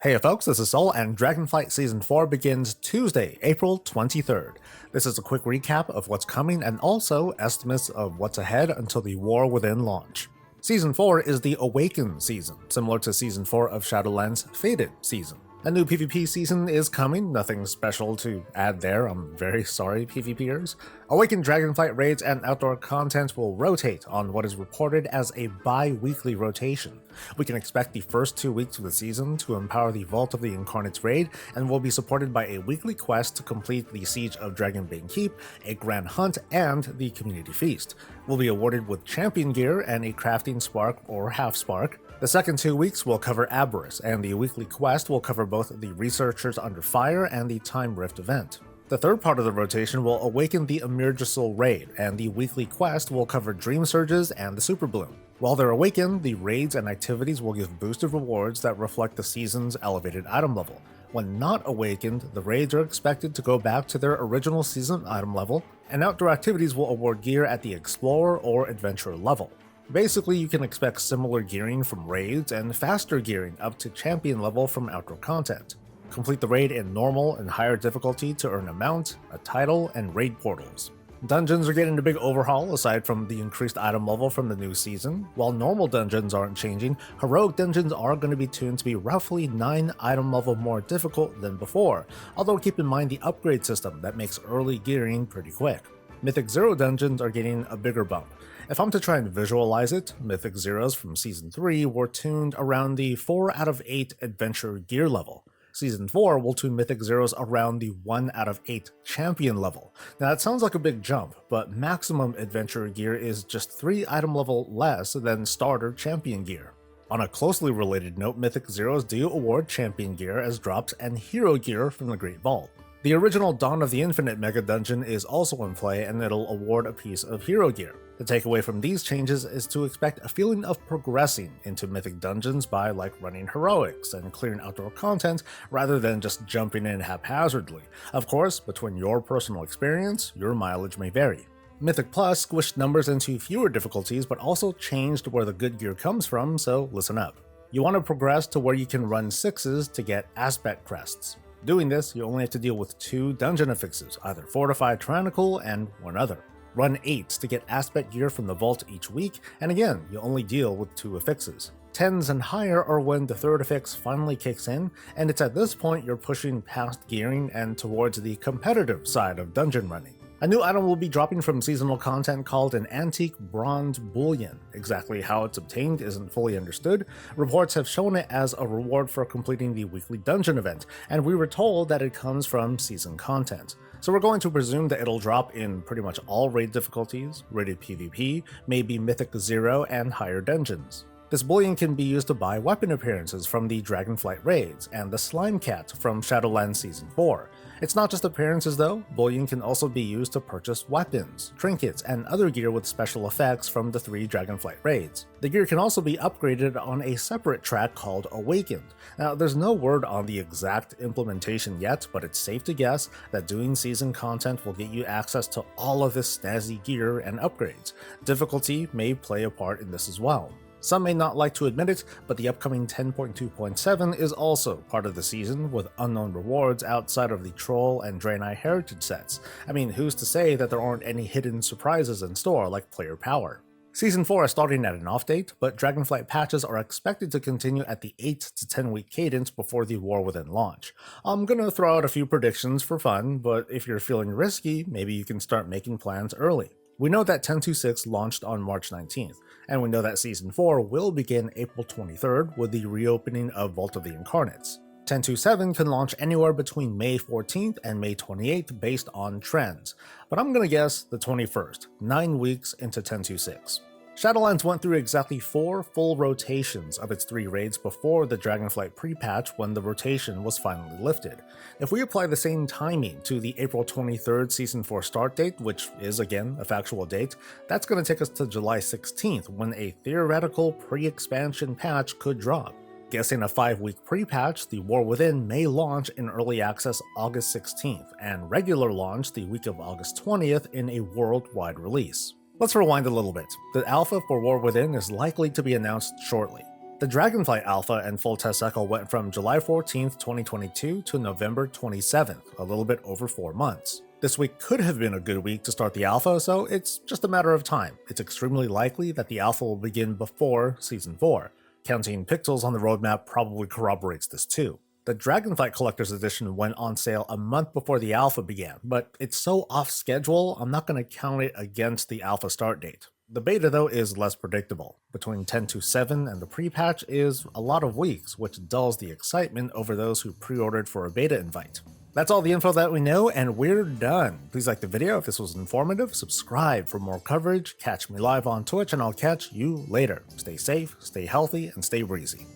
Hey folks, this is Soul, and Dragonflight Season 4 begins Tuesday, April 23rd. This is a quick recap of what's coming and also estimates of what's ahead until the War Within launch. Season 4 is the Awaken season, similar to Season 4 of Shadowlands' Fated season. A new PvP season is coming, nothing special to add there, I'm very sorry PvPers. Awaken Dragonflight raids and outdoor content will rotate on what is reported as a bi-weekly rotation. We can expect the first 2 weeks of the season to empower the Vault of the Incarnates raid and will be supported by a weekly quest to complete the Siege of Dragonbane Keep, a Grand Hunt, and the Community Feast. We'll be awarded with champion gear and a crafting spark or half spark. The second 2 weeks will cover Aberrus, and the weekly quest will cover both the Researchers Under Fire and the Time Rift event. The third part of the rotation will awaken the Emergisul raid, and the weekly quest will cover Dream Surges and the Super Bloom. While they're awakened, the raids and activities will give boosted rewards that reflect the season's elevated item level. When not awakened, the raids are expected to go back to their original season item level, and outdoor activities will award gear at the Explorer or Adventurer level. Basically, you can expect similar gearing from raids and faster gearing up to champion level from outdoor content. Complete the raid in normal and higher difficulty to earn a mount, a title, and raid portals. Dungeons are getting a big overhaul aside from the increased item level from the new season. While normal dungeons aren't changing, heroic dungeons are going to be tuned to be roughly 9 item level more difficult than before, although keep in mind the upgrade system that makes early gearing pretty quick. Mythic Zero dungeons are getting a bigger bump. If I'm to try and visualize it, Mythic Zeros from Season 3 were tuned around the 4 out of 8 adventure gear level. Season 4 will tune Mythic Zeros around the 1 out of 8 champion level. Now that sounds like a big jump, but maximum adventure gear is just 3 item level less than starter champion gear. On a closely related note, Mythic Zeros do award champion gear as drops and hero gear from the Great Vault. The original Dawn of the Infinite Mega Dungeon is also in play, and it'll award a piece of hero gear. The takeaway from these changes is to expect a feeling of progressing into Mythic Dungeons by running heroics and clearing outdoor content rather than just jumping in haphazardly. Of course, between your personal experience, your mileage may vary. Mythic Plus squished numbers into fewer difficulties but also changed where the good gear comes from, so listen up. You want to progress to where you can run 6s to get aspect crests. Doing this, you only have to deal with 2 dungeon affixes, either Fortified Tyrannical and one other. Run 8s to get aspect gear from the vault each week, and again, you only deal with 2 affixes. 10s and higher are when the third affix finally kicks in, and it's at this point you're pushing past gearing and towards the competitive side of dungeon running. A new item will be dropping from seasonal content called an Antique Bronze Bullion. Exactly how it's obtained isn't fully understood. Reports have shown it as a reward for completing the weekly dungeon event, and we were told that it comes from season content. So we're going to presume that it'll drop in pretty much all raid difficulties, rated PvP, maybe Mythic Zero, and higher dungeons. This bullion can be used to buy weapon appearances from the Dragonflight raids and the Slime Cat from Shadowlands Season 4. It's not just appearances though, bullion can also be used to purchase weapons, trinkets, and other gear with special effects from the 3 Dragonflight raids. The gear can also be upgraded on a separate track called Awakened. Now there's no word on the exact implementation yet, but it's safe to guess that doing season content will get you access to all of this snazzy gear and upgrades. Difficulty may play a part in this as well. Some may not like to admit it, but the upcoming 10.2.7 is also part of the season, with unknown rewards outside of the Troll and Draenei Heritage sets. I mean, who's to say that there aren't any hidden surprises in store like player power? Season 4 is starting at an off date, but Dragonflight patches are expected to continue at the 8 to 10 week cadence before the War Within launch. I'm gonna throw out a few predictions for fun, but if you're feeling risky, maybe you can start making plans early. We know that 10.2.6 launched on March 19th, and we know that Season 4 will begin April 23rd with the reopening of Vault of the Incarnates. 10.2.7 can launch anywhere between May 14th and May 28th based on trends, but I'm gonna guess the 21st, 9 weeks into 10.2.6. Shadowlands went through exactly 4 full rotations of its 3 raids before the Dragonflight pre-patch when the rotation was finally lifted. If we apply the same timing to the April 23rd Season 4 start date, which is again a factual date, that's going to take us to July 16th when a theoretical pre-expansion patch could drop. Guessing a 5-week pre-patch, the War Within may launch in early access August 16th, and regular launch the week of August 20th in a worldwide release. Let's rewind a little bit. The alpha for War Within is likely to be announced shortly. The Dragonflight Alpha and full test cycle went from July 14th, 2022 to November 27th, a little bit over 4 months. This week could have been a good week to start the alpha, so it's just a matter of time. It's extremely likely that the alpha will begin before Season 4. Counting pixels on the roadmap probably corroborates this too. The Dragonflight Collector's Edition went on sale a month before the alpha began, but it's so off schedule, I'm not going to count it against the alpha start date. The beta though is less predictable. Between 10.2.7 and the pre-patch is a lot of weeks, which dulls the excitement over those who pre-ordered for a beta invite. That's all the info that we know, and we're done. Please like the video if this was informative, subscribe for more coverage, catch me live on Twitch, and I'll catch you later. Stay safe, stay healthy, and stay breezy.